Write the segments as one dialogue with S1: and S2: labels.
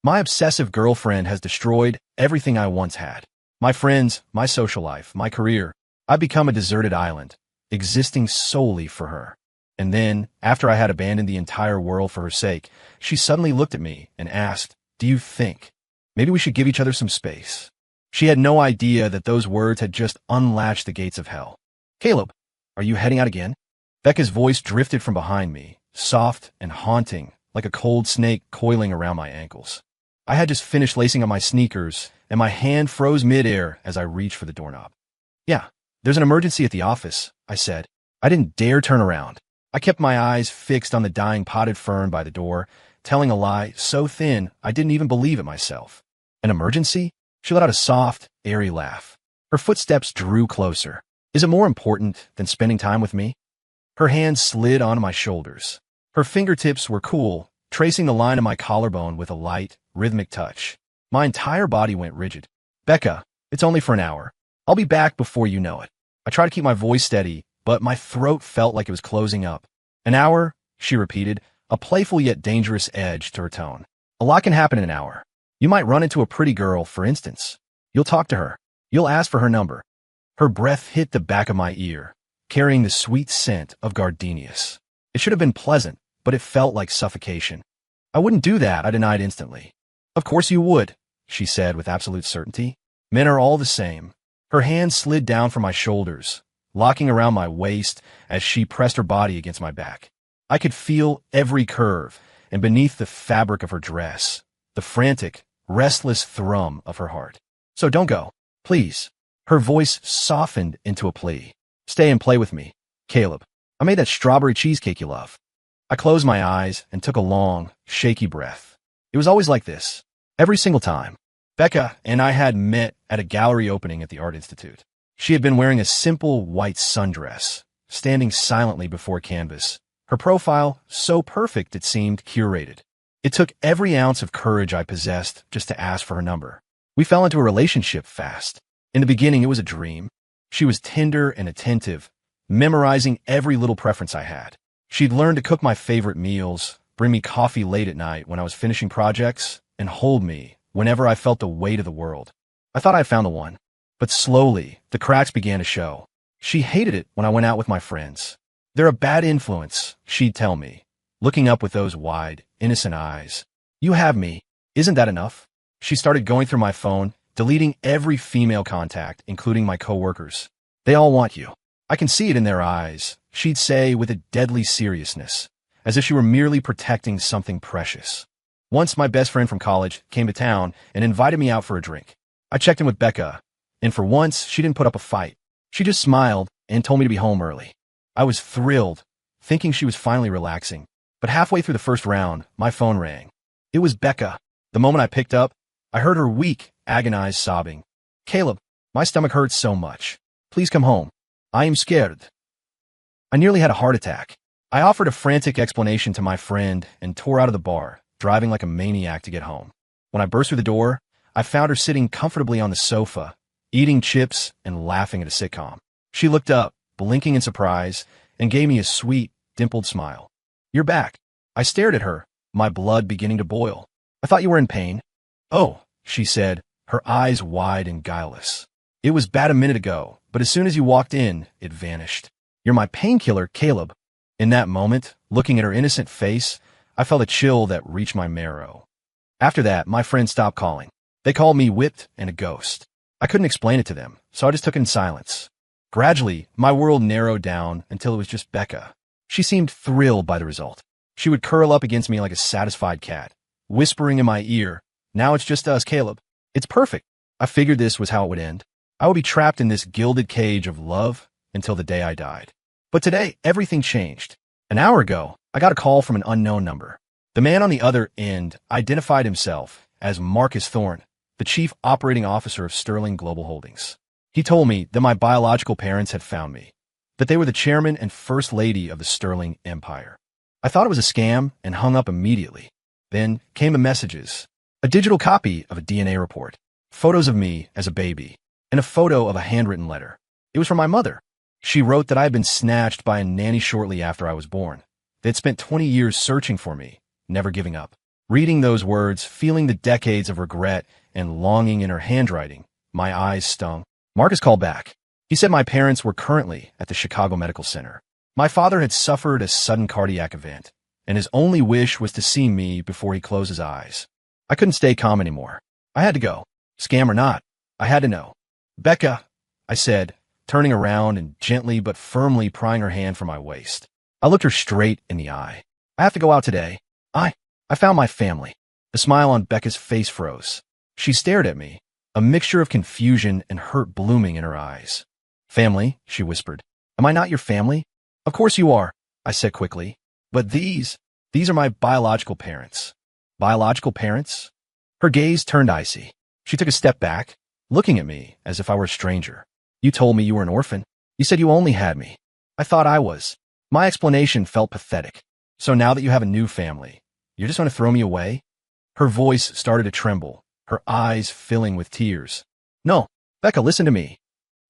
S1: My obsessive girlfriend has destroyed everything I once had. My friends, my social life, my career. I've become a deserted island, existing solely for her. And then, after I had abandoned the entire world for her sake, she suddenly looked at me and asked, "Do you think maybe we should give each other some space?" She had no idea that those words had just unlatched the gates of hell. "Caleb, are you heading out again?" Becca's voice drifted from behind me, soft and haunting, like a cold snake coiling around my ankles. I had just finished lacing up my sneakers, and my hand froze midair as I reached for the doorknob. "Yeah, there's an emergency at the office," I said. I didn't dare turn around. I kept my eyes fixed on the dying potted fern by the door, telling a lie so thin I didn't even believe it myself. "An emergency?" She let out a soft, airy laugh. Her footsteps drew closer. "Is it more important than spending time with me?" Her hand slid onto my shoulders. Her fingertips were cool, tracing the line of my collarbone with a light, rhythmic touch. My entire body went rigid. "Becca, it's only for an hour. I'll be back before you know it." I tried to keep my voice steady, but my throat felt like it was closing up. "An hour?" she repeated, a playful yet dangerous edge to her tone. "A lot can happen in an hour. You might run into a pretty girl, for instance. You'll talk to her. You'll ask for her number." Her breath hit the back of my ear, carrying the sweet scent of gardenias. It should have been pleasant, but it felt like suffocation. "I wouldn't do that," I denied instantly. "Of course you would," she said with absolute certainty. "Men are all the same." Her hand slid down from my shoulders, locking around my waist as she pressed her body against my back. I could feel every curve, and beneath the fabric of her dress, the frantic, restless thrum of her heart. "So don't go, please." Her voice softened into a plea. "Stay and play with me, Caleb. I made that strawberry cheesecake you love." I closed my eyes and took a long, shaky breath. It was always like this, every single time. Becca and I had met at a gallery opening at the Art Institute. She had been wearing a simple white sundress, standing silently before a canvas. Her profile, so perfect it seemed curated. It took every ounce of courage I possessed just to ask for her number. We fell into a relationship fast. In the beginning, it was a dream. She was tender and attentive, memorizing every little preference I had. She'd learned to cook my favorite meals, bring me coffee late at night when I was finishing projects, and hold me whenever I felt the weight of the world. I thought I'd found the one. But slowly, the cracks began to show. She hated it when I went out with my friends. "They're a bad influence," she'd tell me, looking up with those wide, innocent eyes. "You have me. Isn't that enough?" She started going through my phone, deleting every female contact, including my coworkers. "They all want you. I can see it in their eyes," she'd say with a deadly seriousness, as if she were merely protecting something precious. Once my best friend from college came to town and invited me out for a drink. I checked in with Becca, and for once, she didn't put up a fight. She just smiled and told me to be home early. I was thrilled, thinking she was finally relaxing. But halfway through the first round, my phone rang. It was Becca. The moment I picked up, I heard her weak, agonized sobbing. "Caleb, my stomach hurts so much. Please come home. I am scared." I nearly had a heart attack. I offered a frantic explanation to my friend and tore out of the bar, driving like a maniac to get home. When I burst through the door, I found her sitting comfortably on the sofa, eating chips and laughing at a sitcom. She looked up, blinking in surprise, and gave me a sweet, dimpled smile. "You're back." I stared at her, my blood beginning to boil. "I thought you were in pain." "Oh," she said, her eyes wide and guileless. "It was bad a minute ago, but as soon as you walked in, it vanished. You're my painkiller, Caleb." In that moment, looking at her innocent face, I felt a chill that reached my marrow. After that, my friends stopped calling. They called me whipped and a ghost. I couldn't explain it to them, so I just took it in silence. Gradually, my world narrowed down until it was just Becca. She seemed thrilled by the result. She would curl up against me like a satisfied cat, whispering in my ear, "Now it's just us, Caleb. It's perfect." I figured this was how it would end. I would be trapped in this gilded cage of love until the day I died. But today, everything changed. An hour ago, I got a call from an unknown number. The man on the other end identified himself as Marcus Thorne, the chief operating officer of Sterling Global Holdings. He told me that my biological parents had found me, that they were the chairman and first lady of the Sterling Empire. I thought it was a scam and hung up immediately. Then came the messages, a digital copy of a DNA report, photos of me as a baby, and a photo of a handwritten letter. It was from my mother. She wrote that I had been snatched by a nanny shortly after I was born. They had spent 20 years searching for me, never giving up. Reading those words, feeling the decades of regret and longing in her handwriting, my eyes stung. Marcus called back. He said my parents were currently at the Chicago Medical Center. My father had suffered a sudden cardiac event, and his only wish was to see me before he closed his eyes. I couldn't stay calm anymore. I had to go. Scam or not, I had to know. Becca, I said, turning around and gently but firmly prying her hand from my waist. I looked her straight in the eye. I have to go out today. I found my family. The smile on Becca's face froze. She stared at me, a mixture of confusion and hurt blooming in her eyes. Family, she whispered. Am I not your family? Of course you are, I said quickly. But these are my biological parents. Biological parents? Her gaze turned icy. She took a step back, looking at me as if I were a stranger. You told me you were an orphan. You said you only had me. I thought I was. My explanation felt pathetic. So now that you have a new family, you're just going to throw me away? Her voice started to tremble, her eyes filling with tears. No, Becca, listen to me.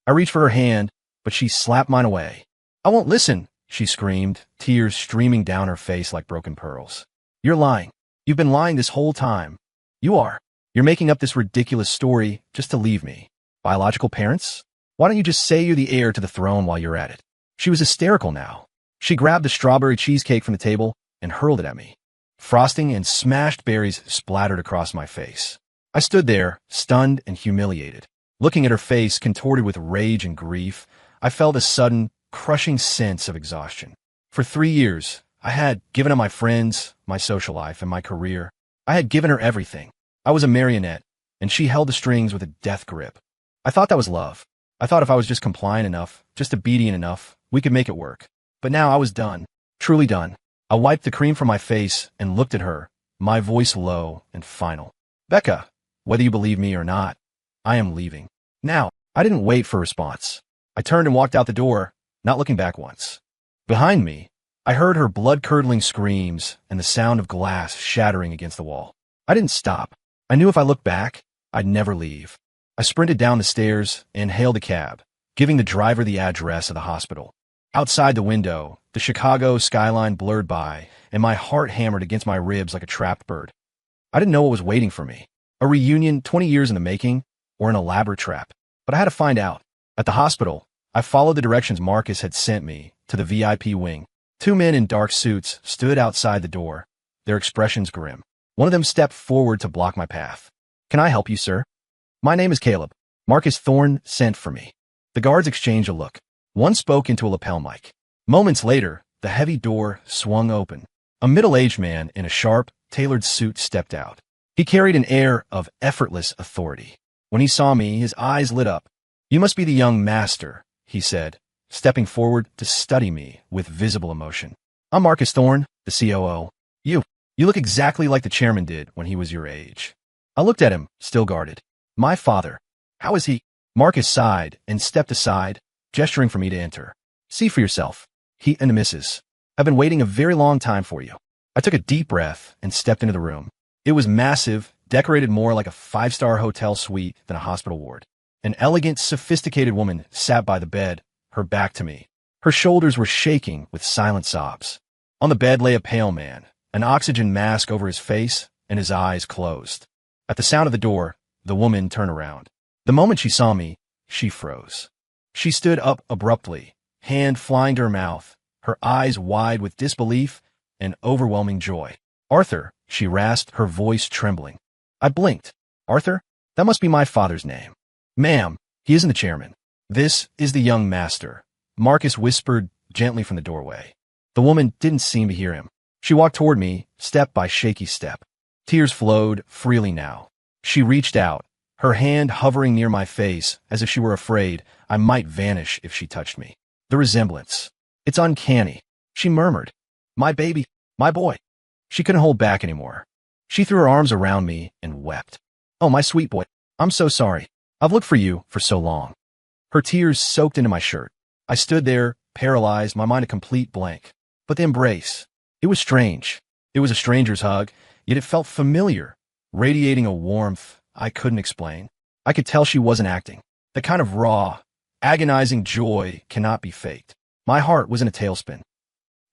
S1: I reached for her hand, but she slapped mine away. I won't listen, she screamed, tears streaming down her face like broken pearls. You're lying. You've been lying this whole time. You are. You're making up this ridiculous story just to leave me. Biological parents? Why don't you just say you're the heir to the throne while you're at it? She was hysterical now. She grabbed the strawberry cheesecake from the table and hurled it at me. Frosting and smashed berries splattered across my face. I stood there, stunned and humiliated. Looking at her face contorted with rage and grief, I felt a sudden, crushing sense of exhaustion. For 3 years, I had given up my friends, my social life, and my career. I had given her everything. I was a marionette, and she held the strings with a death grip. I thought that was love. I thought if I was just compliant enough, just obedient enough, we could make it work. But now I was done. Truly done. I wiped the cream from my face and looked at her, my voice low and final. Becca, whether you believe me or not, I am leaving. Now, I didn't wait for a response. I turned and walked out the door, not looking back once. Behind me, I heard her blood-curdling screams and the sound of glass shattering against the wall. I didn't stop. I knew if I looked back, I'd never leave. I sprinted down the stairs and hailed a cab, giving the driver the address of the hospital. Outside the window, the Chicago skyline blurred by, and my heart hammered against my ribs like a trapped bird. I didn't know what was waiting for me. A reunion 20 years in the making, or an elaborate trap. But I had to find out. At the hospital, I followed the directions Marcus had sent me to the VIP wing. 2 men in dark suits stood outside the door, their expressions grim. One of them stepped forward to block my path. Can I help you, sir? My name is Caleb. Marcus Thorne sent for me. The guards exchanged a look. One spoke into a lapel mic. Moments later, the heavy door swung open. A middle-aged man in a sharp, tailored suit stepped out. He carried an air of effortless authority. When he saw me, his eyes lit up. You must be the young master, he said, stepping forward to study me with visible emotion. I'm Marcus Thorne, the COO. You look exactly like the chairman did when he was your age. I looked at him, still guarded. My father. How is he? Marcus sighed and stepped aside, gesturing for me to enter. See for yourself. He and Mrs. I've been waiting a very long time for you. I took a deep breath and stepped into the room. It was massive, decorated more like a 5-star hotel suite than a hospital ward. An elegant, sophisticated woman sat by the bed, her back to me. Her shoulders were shaking with silent sobs. On the bed lay a pale man, an oxygen mask over his face and his eyes closed. At the sound of the door, the woman turned around. The moment she saw me, she froze. She stood up abruptly, hand flying to her mouth, her eyes wide with disbelief and overwhelming joy. Arthur, she rasped, her voice trembling. I blinked. Arthur? That must be my father's name. Ma'am, he isn't the chairman. This is the young master, Marcus whispered gently from the doorway. The woman didn't seem to hear him. She walked toward me, step by shaky step. Tears flowed freely now. She reached out, her hand hovering near my face as if she were afraid I might vanish if she touched me. The resemblance. It's uncanny, she murmured. My baby, my boy. She couldn't hold back anymore. She threw her arms around me and wept. Oh, my sweet boy, I'm so sorry. I've looked for you for so long. Her tears soaked into my shirt. I stood there, paralyzed, my mind a complete blank. But the embrace, it was strange. It was a stranger's hug, yet it felt familiar, radiating a warmth I couldn't explain. I could tell she wasn't acting. The kind of raw, agonizing joy cannot be faked. My heart was in a tailspin.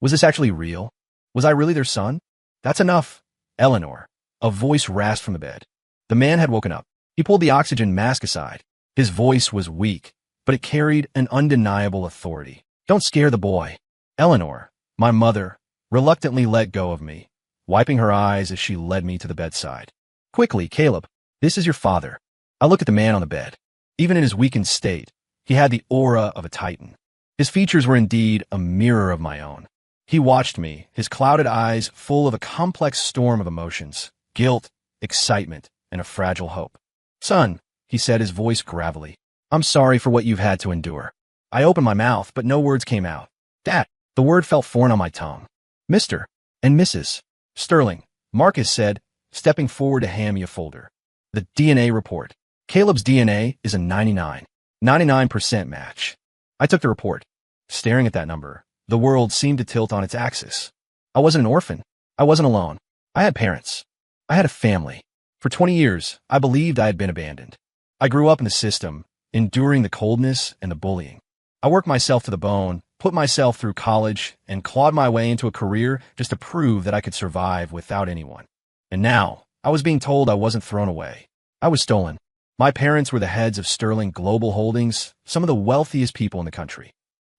S1: Was this actually real? Was I really their son? That's enough, Eleanor, A voice rasped from the bed. The man had woken up. He pulled the oxygen mask aside. His voice was weak, but it carried an undeniable authority. Don't scare the boy. Eleanor, my mother, reluctantly let go of me, wiping her eyes as she led me to the bedside. Quickly, Caleb, this is your father. I looked at the man on the bed. Even in his weakened state, he had the aura of a titan. His features were indeed a mirror of my own. He watched me, his clouded eyes full of a complex storm of emotions, guilt, excitement, and a fragile hope. Son, he said, his voice gravelly, I'm sorry for what you've had to endure. I opened my mouth, but no words came out. Dad, the word felt foreign on my tongue. Mr. and Mrs. Sterling, Marcus said, stepping forward to hand me a folder. The DNA report. Caleb's DNA is a 99% match. I took the report. Staring at that number, the world seemed to tilt on its axis. I wasn't an orphan. I wasn't alone. I had parents. I had a family. For 20 years, I believed I had been abandoned. I grew up in the system, enduring the coldness and the bullying. I worked myself to the bone, put myself through college, and clawed my way into a career just to prove that I could survive without anyone. And now, I was being told I wasn't thrown away. I was stolen. My parents were the heads of Sterling Global Holdings, some of the wealthiest people in the country.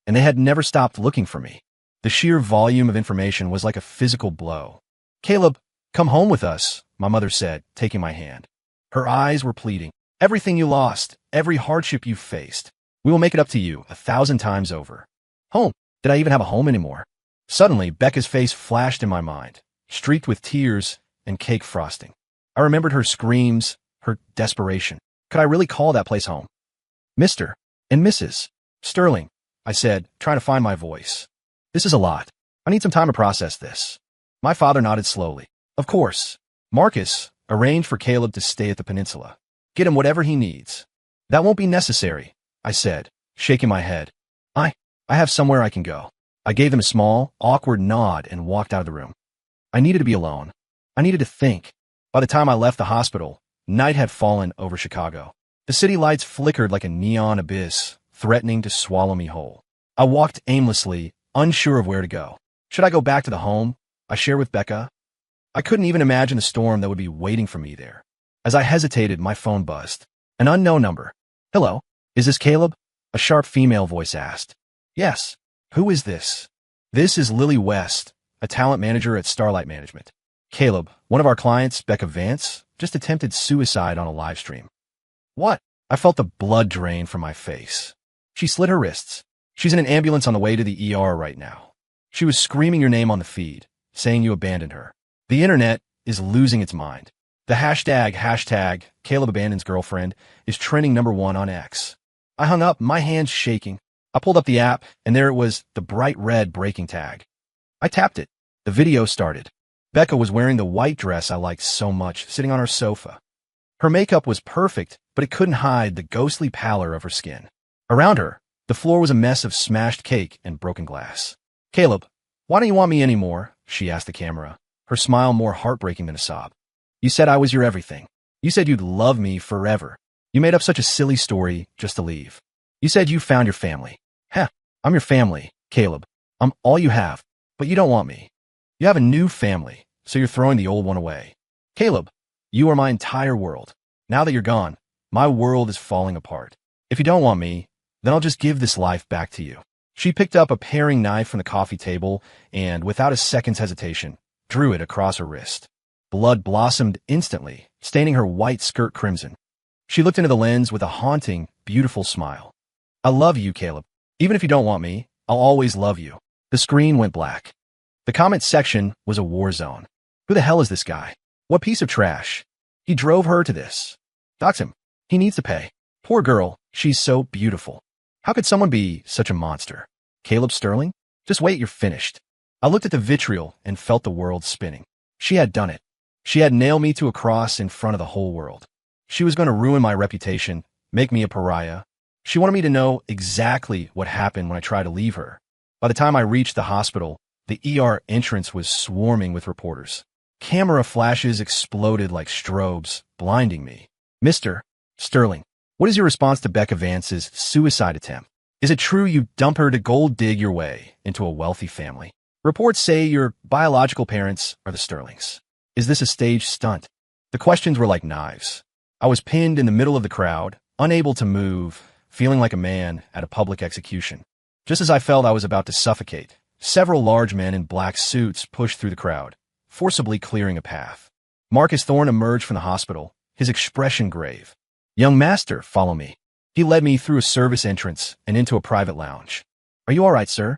S1: And they had never stopped looking for me. The sheer volume of information was like a physical blow. Caleb, come home with us, my mother said, taking my hand. Her eyes were pleading. Everything you lost, every hardship you faced, we will make it up to you 1,000 times over. Home? Did I even have a home anymore? Suddenly, Becca's face flashed in my mind, streaked with tears and cake frosting. I remembered her screams, her desperation. Could I really call that place home? Mr. and Mrs. Sterling, I said, trying to find my voice. This is a lot. I need some time to process this. My father nodded slowly. Of course. Marcus arranged for Caleb to stay at the peninsula. Get him whatever he needs. That won't be necessary, I said, shaking my head. I have somewhere I can go. I gave them a small, awkward nod and walked out of the room. I needed to be alone. I needed to think. By the time I left the hospital, night had fallen over Chicago. The city lights flickered like a neon abyss, threatening to swallow me whole. I walked aimlessly, unsure of where to go. Should I go back to the home I shared with Becca? I couldn't even imagine the storm that would be waiting for me there. As I hesitated, my phone buzzed. An unknown number. Hello, is this Caleb? A sharp female voice asked. Yes. Who is this? This is Lily West, a talent manager at Starlight Management. Caleb, one of our clients, Becca Vance, just attempted suicide on a live stream. What? I felt the blood drain from my face. She slit her wrists. She's in an ambulance on the way to the ER right now. She was screaming your name on the feed, saying you abandoned her. The internet is losing its mind. The hashtag Caleb abandons girlfriend is trending #1 on X. I hung up, my hands shaking. I pulled up the app, and there it was, the bright red breaking tag. I tapped it. The video started. Becca was wearing the white dress I liked so much, sitting on her sofa. Her makeup was perfect, but it couldn't hide the ghostly pallor of her skin. Around her, the floor was a mess of smashed cake and broken glass. Caleb, why don't you want me anymore? She asked the camera, her smile more heartbreaking than a sob. You said I was your everything. You said you'd love me forever. You made up such a silly story just to leave. You said you found your family. Heh, I'm your family, Caleb. I'm all you have, but you don't want me. You have a new family, so you're throwing the old one away. Caleb, you are my entire world. Now that you're gone, my world is falling apart. If you don't want me, then I'll just give this life back to you. She picked up a paring knife from the coffee table and, without a second's hesitation, drew it across her wrist. Blood blossomed instantly, staining her white skirt crimson. She looked into the lens with a haunting, beautiful smile. I love you, Caleb. Even if you don't want me, I'll always love you. The screen went black. The comment section was a war zone. Who the hell is this guy? What piece of trash? He drove her to this. Dox him. He needs to pay. Poor girl, she's so beautiful. How could someone be such a monster? Caleb Sterling? Just wait, you're finished. I looked at the vitriol and felt the world spinning. She had done it. She had nailed me to a cross in front of the whole world. She was going to ruin my reputation, make me a pariah. She wanted me to know exactly what happened when I tried to leave her. By the time I reached the hospital, the ER entrance was swarming with reporters. Camera flashes exploded like strobes, blinding me. Mr. Sterling, what is your response to Becca Vance's suicide attempt? Is it true you dump her to gold dig your way into a wealthy family? Reports say your biological parents are the Sterlings. Is this a staged stunt? The questions were like knives. I was pinned in the middle of the crowd, unable to move, feeling like a man at a public execution. Just as I felt I was about to suffocate, several large men in black suits pushed through the crowd, forcibly clearing a path. Marcus Thorne emerged from the hospital, his expression grave. "Young master, follow me." He led me through a service entrance and into a private lounge. "Are you all right, sir?"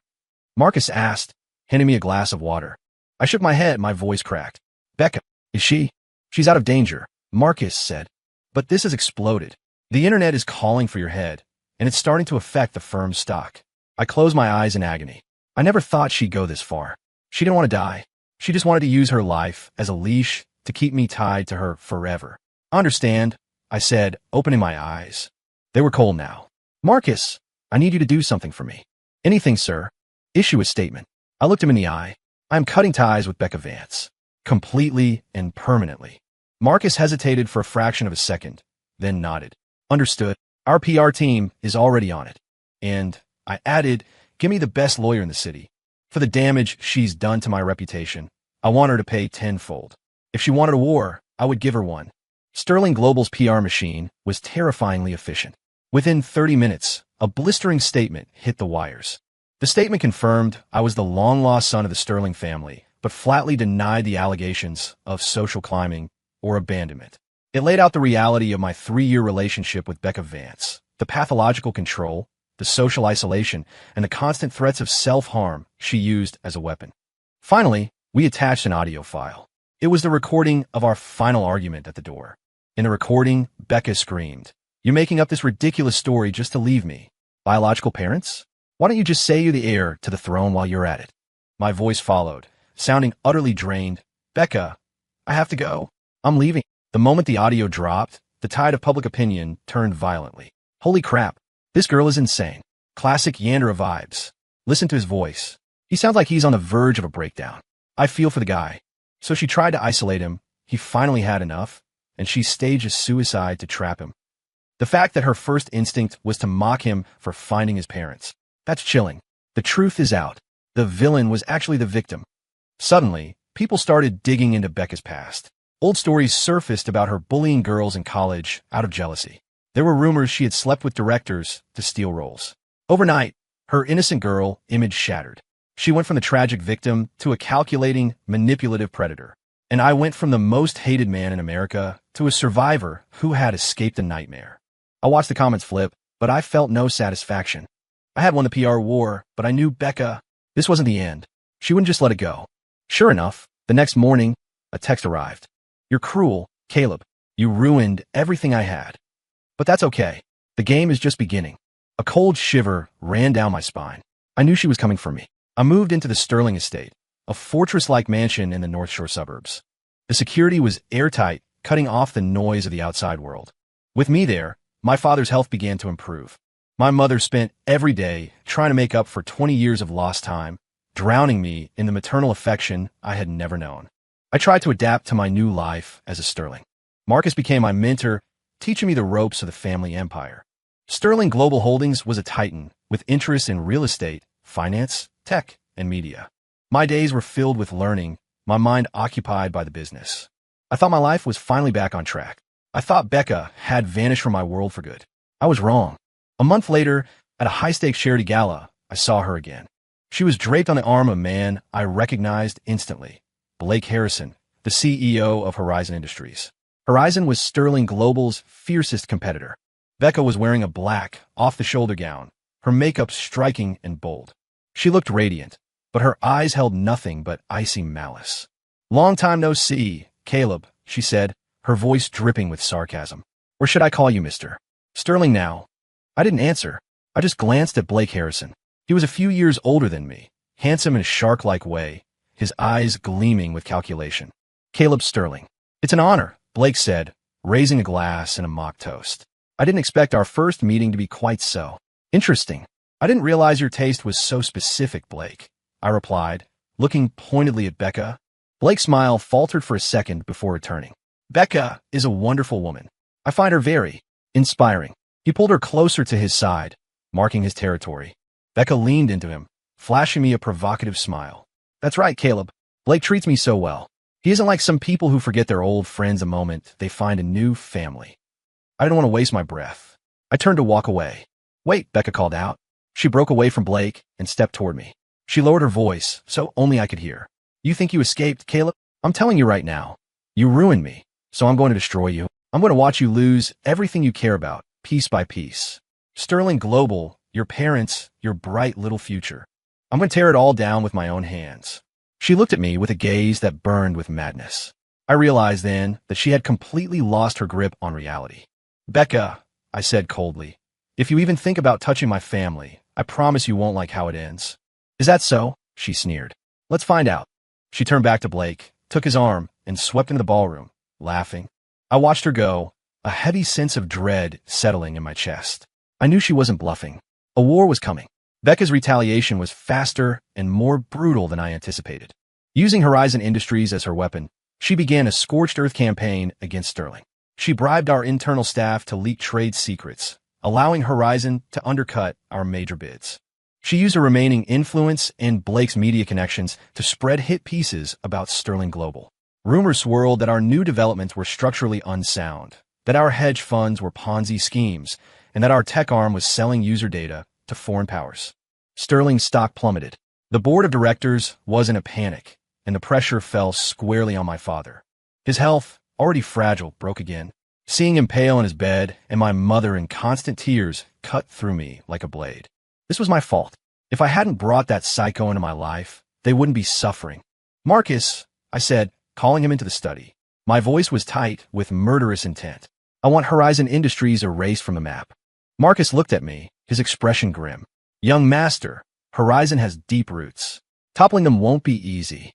S1: Marcus asked, handing me a glass of water. I shook my head, my voice cracked. "Becca, is she?" "She's out of danger," Marcus said. "But this has exploded. The internet is calling for your head, and it's starting to affect the firm's stock." I closed my eyes in agony. I never thought she'd go this far. She didn't want to die. She just wanted to use her life as a leash to keep me tied to her forever. "I understand," I said, opening my eyes. They were cold now. "Marcus, I need you to do something for me." "Anything, sir." "Issue a statement." I looked him in the eye. "I am cutting ties with Becca Vance. Completely and permanently." Marcus hesitated for a fraction of a second, then nodded. "Understood. Our PR team is already on it." And I added, "Give me the best lawyer in the city. For the damage she's done to my reputation, I want her to pay tenfold. If she wanted a war, I would give her one." Sterling Global's PR machine was terrifyingly efficient. Within 30 minutes, a blistering statement hit the wires. The statement confirmed I was the long-lost son of the Sterling family, but flatly denied the allegations of social climbing or abandonment. It laid out the reality of my 3-year relationship with Becca Vance, the pathological control, the social isolation, and the constant threats of self-harm she used as a weapon. Finally, we attached an audio file. It was the recording of our final argument at the door. In the recording, Becca screamed, "You're making up this ridiculous story just to leave me. Biological parents? Why don't you just say you're the heir to the throne while you're at it?" My voice followed, sounding utterly drained. "Becca, I have to go. I'm leaving." The moment the audio dropped, the tide of public opinion turned violently. Holy crap. This girl is insane. Classic Yandere vibes. Listen to his voice. He sounds like he's on the verge of a breakdown. I feel for the guy. So she tried to isolate him. He finally had enough, and she staged a suicide to trap him. The fact that her first instinct was to mock him for finding his parents. That's chilling. The truth is out. The villain was actually the victim. Suddenly, people started digging into Becca's past. Old stories surfaced about her bullying girls in college out of jealousy. There were rumors she had slept with directors to steal roles. Overnight, her innocent girl image shattered. She went from the tragic victim to a calculating, manipulative predator. And I went from the most hated man in America to a survivor who had escaped a nightmare. I watched the comments flip, but I felt no satisfaction. I had won the PR war, but I knew Becca. This wasn't the end. She wouldn't just let it go. Sure enough, the next morning, a text arrived. "You're cruel, Caleb. You ruined everything I had." But that's okay. The game is just beginning. A cold shiver ran down my spine. I knew she was coming for me. I moved into the Sterling estate, a fortress-like mansion in the North Shore suburbs. The security was airtight, cutting off the noise of the outside world. With me there, my father's health began to improve. My mother spent every day trying to make up for 20 years of lost time, drowning me in the maternal affection I had never known. I tried to adapt to my new life as a Sterling. Marcus became my mentor, teaching me the ropes of the family empire. Sterling Global Holdings was a titan with interests in real estate, finance, tech, and media. My days were filled with learning, my mind occupied by the business. I thought my life was finally back on track. I thought Becca had vanished from my world for good. I was wrong. A month later, at a high-stakes charity gala, I saw her again. She was draped on the arm of a man I recognized instantly, Blake Harrison, the CEO of Horizon Industries. Horizon was Sterling Global's fiercest competitor. Becca was wearing a black, off-the-shoulder gown, her makeup striking and bold. She looked radiant, but her eyes held nothing but icy malice. "Long time no see, Caleb," she said, her voice dripping with sarcasm. "Or should I call you Mr. Sterling now?" I didn't answer. I just glanced at Blake Harrison. He was a few years older than me, handsome in a shark-like way, his eyes gleaming with calculation. "Caleb Sterling." "It's an honor," Blake said, raising a glass and a mock toast. "I didn't expect our first meeting to be quite so interesting." "I didn't realize your taste was so specific, Blake," I replied, looking pointedly at Becca. Blake's smile faltered for a second before returning. "Becca is a wonderful woman. I find her very inspiring." He pulled her closer to his side, marking his territory. Becca leaned into him, flashing me a provocative smile. "That's right, Caleb. Blake treats me so well. He isn't like some people who forget their old friends the moment they find a new family. I didn't want to waste my breath. I turned to walk away. Wait, Becca called out. She broke away from Blake and stepped toward me. She lowered her voice, so only I could hear. You think you escaped, Caleb? I'm telling you right now. You ruined me, so I'm going to destroy you. I'm going to watch you lose everything you care about, piece by piece. Sterling Global, your parents, your bright little future. I'm going to tear it all down with my own hands. She looked at me with a gaze that burned with madness. I realized then that she had completely lost her grip on reality. Becca, I said coldly, if you even think about touching my family, I promise you won't like how it ends. Is that so? She sneered. Let's find out. She turned back to Blake, took his arm, and swept into the ballroom, laughing. I watched her go, a heavy sense of dread settling in my chest. I knew she wasn't bluffing. A war was coming. Becca's retaliation was faster and more brutal than I anticipated. Using Horizon Industries as her weapon, she began a scorched earth campaign against Sterling. She bribed our internal staff to leak trade secrets, allowing Horizon to undercut our major bids. She used her remaining influence and Blake's media connections to spread hit pieces about Sterling Global. Rumors swirled that our new developments were structurally unsound, that our hedge funds were Ponzi schemes, and that our tech arm was selling user data to foreign powers. Sterling's stock plummeted. The board of directors was in a panic, and the pressure fell squarely on my father. His health, already fragile, broke again. Seeing him pale in his bed and my mother in constant tears cut through me like a blade. This was my fault. If I hadn't brought that psycho into my life, they wouldn't be suffering. Marcus, I said, calling him into the study. My voice was tight with murderous intent. I want Horizon Industries erased from the map. Marcus looked at me, his expression grim. Young master, Horizon has deep roots. Toppling them won't be easy.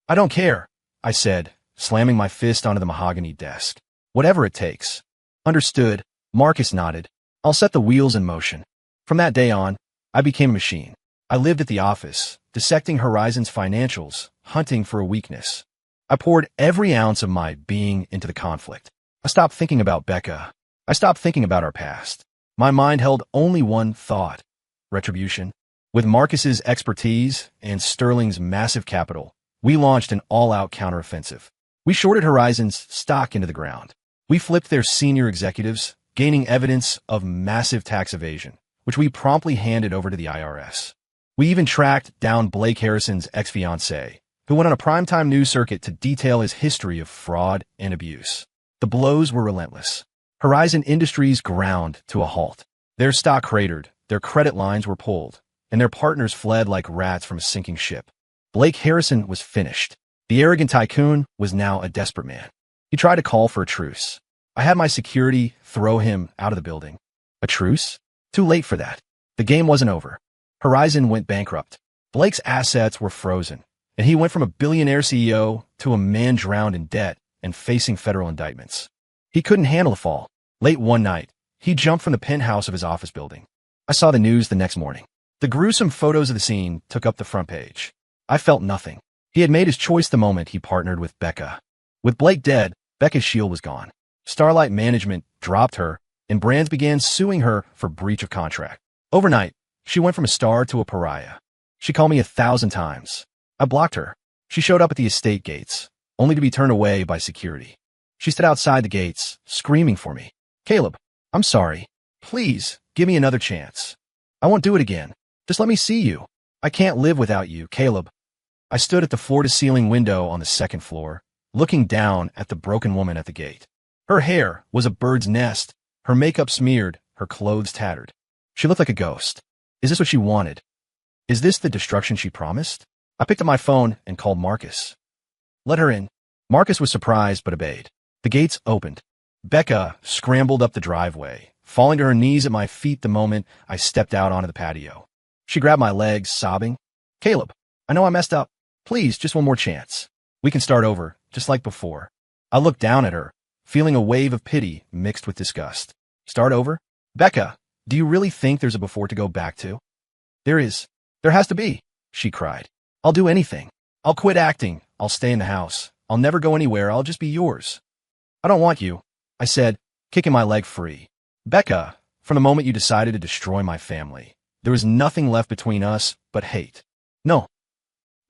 S1: I don't care, I said, slamming my fist onto the mahogany desk. Whatever it takes. Understood, Marcus nodded. I'll set the wheels in motion. From that day on, I became a machine. I lived at the office, dissecting Horizon's financials, hunting for a weakness. I poured every ounce of my being into the conflict. I stopped thinking about Becca. I stopped thinking about our past. My mind held only one thought: retribution. With Marcus's expertise and Sterling's massive capital, we launched an all-out counteroffensive. We shorted Horizon's stock into the ground. We flipped their senior executives, gaining evidence of massive tax evasion, which we promptly handed over to the IRS. We even tracked down Blake Harrison's ex-fiancée, who went on a primetime news circuit to detail his history of fraud and abuse. The blows were relentless. Horizon Industries ground to a halt. Their stock cratered, their credit lines were pulled, and their partners fled like rats from a sinking ship. Blake Harrison was finished. The arrogant tycoon was now a desperate man. He tried to call for a truce. I had my security throw him out of the building. A truce? Too late for that. The game wasn't over. Horizon went bankrupt. Blake's assets were frozen, and he went from a billionaire CEO to a man drowned in debt and facing federal indictments. He couldn't handle the fall. Late one night, he jumped from the penthouse of his office building. I saw the news the next morning. The gruesome photos of the scene took up the front page. I felt nothing. He had made his choice the moment he partnered with Becca. With Blake dead, Becca's shield was gone. Starlight Management dropped her, and brands began suing her for breach of contract. Overnight, she went from a star to a pariah. She called me 1,000 times. I blocked her. She showed up at the estate gates, only to be turned away by security. She stood outside the gates, screaming for me. Caleb, I'm sorry. Please, give me another chance. I won't do it again. Just let me see you. I can't live without you, Caleb. I stood at the floor-to-ceiling window on the second floor, looking down at the broken woman at the gate. Her hair was a bird's nest, her makeup smeared, her clothes tattered. She looked like a ghost. Is this what she wanted? Is this the destruction she promised? I picked up my phone and called Marcus. Let her in. Marcus was surprised but obeyed. The gates opened. Becca scrambled up the driveway, falling to her knees at my feet the moment I stepped out onto the patio. She grabbed my legs, sobbing. Caleb, I know I messed up. Please, just one more chance. We can start over, just like before. I looked down at her, feeling a wave of pity mixed with disgust. Start over? Becca, do you really think there's a before to go back to? There is. There has to be, she cried. I'll do anything. I'll quit acting. I'll stay in the house. I'll never go anywhere. I'll just be yours. I don't want you, I said, kicking my leg free. Becca, from the moment you decided to destroy my family, there was nothing left between us but hate. No.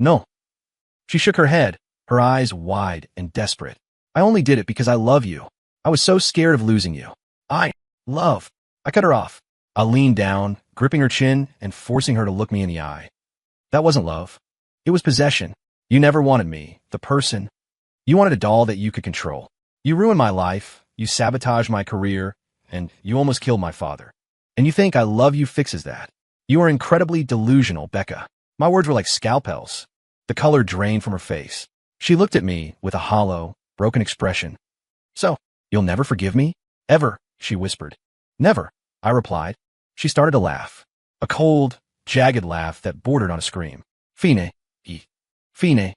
S1: No. She shook her head, her eyes wide and desperate. I only did it because I love you. I was so scared of losing you. Love. I cut her off. I leaned down, gripping her chin and forcing her to look me in the eye. That wasn't love. It was possession. You never wanted me, the person. You wanted a doll that you could control. You ruined my life, you sabotaged my career, and you almost killed my father. And you think I love you fixes that. You are incredibly delusional, Becca. My words were like scalpels. The color drained from her face. She looked at me with a hollow, broken expression. So, you'll never forgive me? Ever, she whispered. Never, I replied. She started to laugh. A cold, jagged laugh that bordered on a scream. Fine. Fine.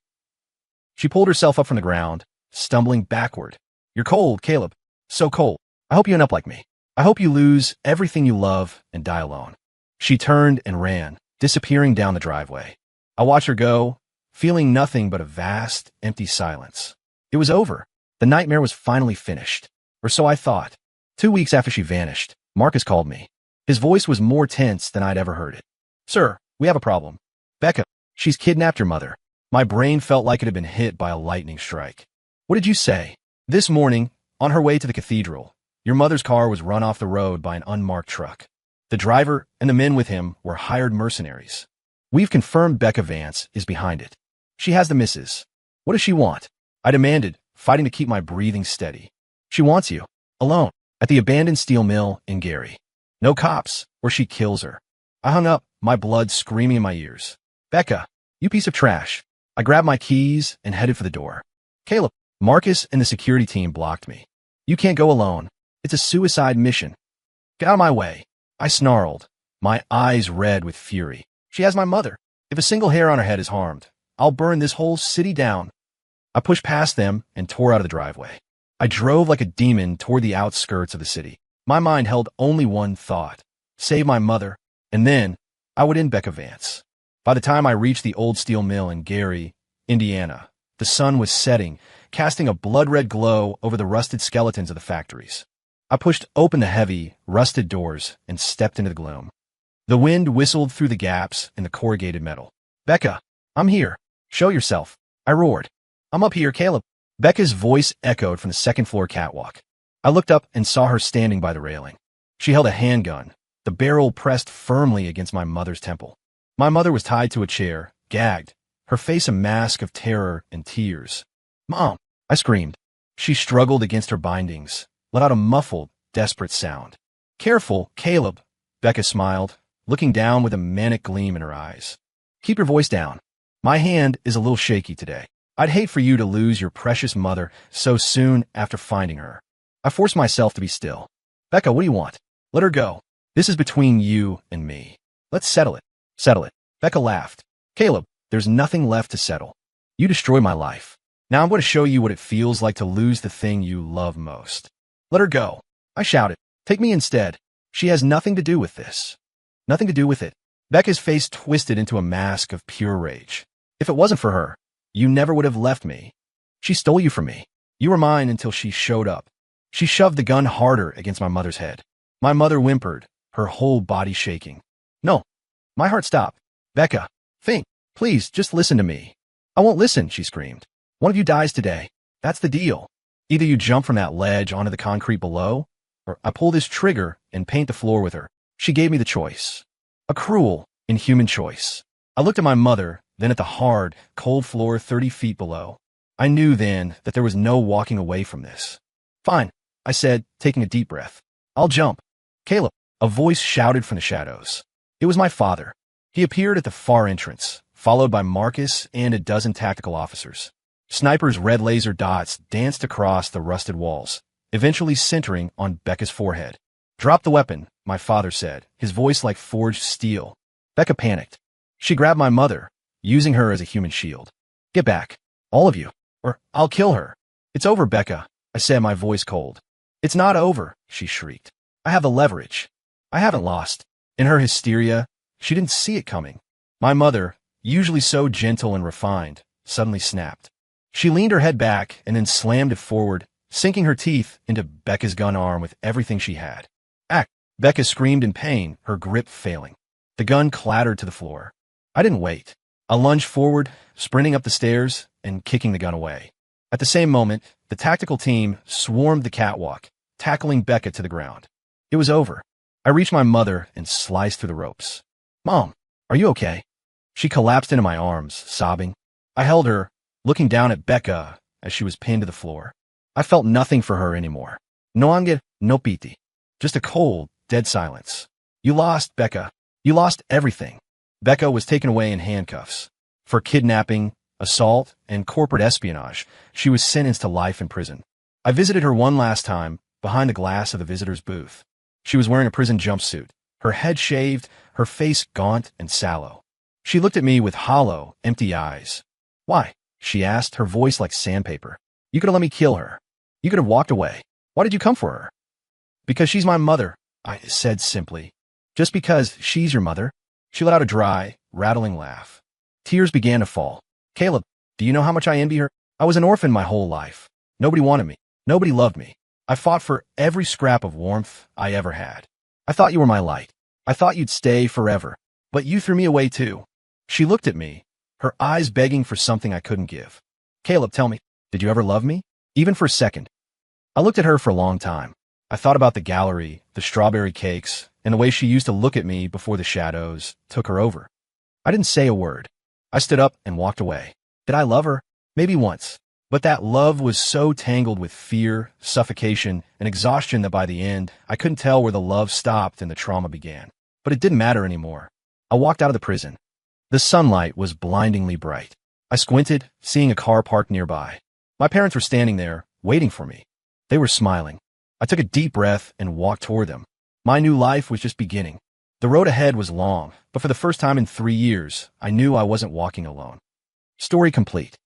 S1: She pulled herself up from the ground, stumbling backward. You're cold, Caleb. So cold. I hope you end up like me. I hope you lose everything you love and die alone. She turned and ran, disappearing down the driveway. I watched her go, feeling nothing but a vast, empty silence. It was over. The nightmare was finally finished. Or so I thought. 2 weeks after she vanished, Marcus called me. His voice was more tense than I'd ever heard it. Sir, we have a problem. Becca, she's kidnapped your mother. My brain felt like it had been hit by a lightning strike. What did you say? This morning, on her way to the cathedral, your mother's car was run off the road by an unmarked truck. The driver and the men with him were hired mercenaries. We've confirmed Becca Vance is behind it. She has the missus. What does she want? I demanded, fighting to keep my breathing steady. She wants you, alone, at the abandoned steel mill in Gary. No cops, or she kills her. I hung up, my blood screaming in my ears. Becca, you piece of trash. I grabbed my keys and headed for the door. Caleb, Marcus and the security team blocked me. You can't go alone. It's a suicide mission. Get out of my way. I snarled, my eyes red with fury. She has my mother. If a single hair on her head is harmed, I'll burn this whole city down. I pushed past them and tore out of the driveway. I drove like a demon toward the outskirts of the city. My mind held only one thought. Save my mother, and then I would end Becca Vance. By the time I reached the old steel mill in Gary, Indiana, the sun was setting, casting a blood-red glow over the rusted skeletons of the factories. I pushed open the heavy, rusted doors and stepped into the gloom. The wind whistled through the gaps in the corrugated metal. Becca, I'm here. Show yourself. I roared. I'm up here, Caleb. Becca's voice echoed from the second-floor catwalk. I looked up and saw her standing by the railing. She held a handgun, the barrel pressed firmly against my mother's temple. My mother was tied to a chair, gagged, her face a mask of terror and tears. Mom, I screamed. She struggled against her bindings, let out a muffled, desperate sound. Careful, Caleb, Becca smiled, looking down with a manic gleam in her eyes. Keep your voice down. My hand is a little shaky today. I'd hate for you to lose your precious mother so soon after finding her. I forced myself to be still. Becca, what do you want? Let her go. This is between you and me. Let's settle it. Settle it. Becca laughed. Caleb, there's nothing left to settle. You destroyed my life. Now I'm going to show you what it feels like to lose the thing you love most. Let her go. I shouted. Take me instead. She has nothing to do with this. Nothing to do with it. Becca's face twisted into a mask of pure rage. If it wasn't for her, you never would have left me. She stole you from me. You were mine until she showed up. She shoved the gun harder against my mother's head. My mother whimpered, her whole body shaking. No. My heart stopped. Becca, think. Please, just listen to me. I won't listen, she screamed. One of you dies today. That's the deal. Either you jump from that ledge onto the concrete below, or I pull this trigger and paint the floor with her. She gave me the choice. A cruel, inhuman choice. I looked at my mother, then at the hard, cold floor 30 feet below. I knew then that there was no walking away from this. Fine, I said, taking a deep breath. I'll jump. Caleb, a voice shouted from the shadows. It was my father. He appeared at the far entrance, followed by Marcus and a dozen tactical officers. Snipers' red laser dots danced across the rusted walls, eventually centering on Becca's forehead. Drop the weapon, my father said, his voice like forged steel. Becca panicked. She grabbed my mother, using her as a human shield. Get back, all of you, or I'll kill her. It's over, Becca, I said, my voice cold. It's not over, she shrieked. I have the leverage. I haven't lost. In her hysteria, she didn't see it coming. My mother, usually so gentle and refined, suddenly snapped. She leaned her head back and then slammed it forward, sinking her teeth into Becca's gun arm with everything she had. Act! Becca screamed in pain, her grip failing. The gun clattered to the floor. I didn't wait. I lunged forward, sprinting up the stairs and kicking the gun away. At the same moment, the tactical team swarmed the catwalk, tackling Becca to the ground. It was over. I reached my mother and sliced through the ropes. "Mom, are you okay?" She collapsed into my arms, sobbing. I held her, looking down at Becca as she was pinned to the floor. I felt nothing for her anymore. No anger, no pity. Just a cold, dead silence. "You lost, Becca. You lost everything." Becca was taken away in handcuffs. For kidnapping, assault, and corporate espionage, she was sentenced to life in prison. I visited her one last time, behind the glass of the visitor's booth. She was wearing a prison jumpsuit, her head shaved, her face gaunt and sallow. She looked at me with hollow, empty eyes. "Why?" she asked, her voice like sandpaper. "You could have let me kill her. You could have walked away. Why did you come for her?" "Because she's my mother," I said simply. "Just because she's your mother?" She let out a dry, rattling laugh. Tears began to fall. "Caleb, do you know how much I envy her? I was an orphan my whole life. Nobody wanted me. Nobody loved me. I fought for every scrap of warmth I ever had. I thought you were my light. I thought you'd stay forever. But you threw me away too." She looked at me, her eyes begging for something I couldn't give. "Caleb, tell me, did you ever love me? Even for a second?" I looked at her for a long time. I thought about the gallery, the strawberry cakes, and the way she used to look at me before the shadows took her over. I didn't say a word. I stood up and walked away. Did I love her? Maybe once. But that love was so tangled with fear, suffocation, and exhaustion that by the end, I couldn't tell where the love stopped and the trauma began. But it didn't matter anymore. I walked out of the prison. The sunlight was blindingly bright. I squinted, seeing a car parked nearby. My parents were standing there, waiting for me. They were smiling. I took a deep breath and walked toward them. My new life was just beginning. The road ahead was long, but for the first time in 3 years, I knew I wasn't walking alone. Story complete.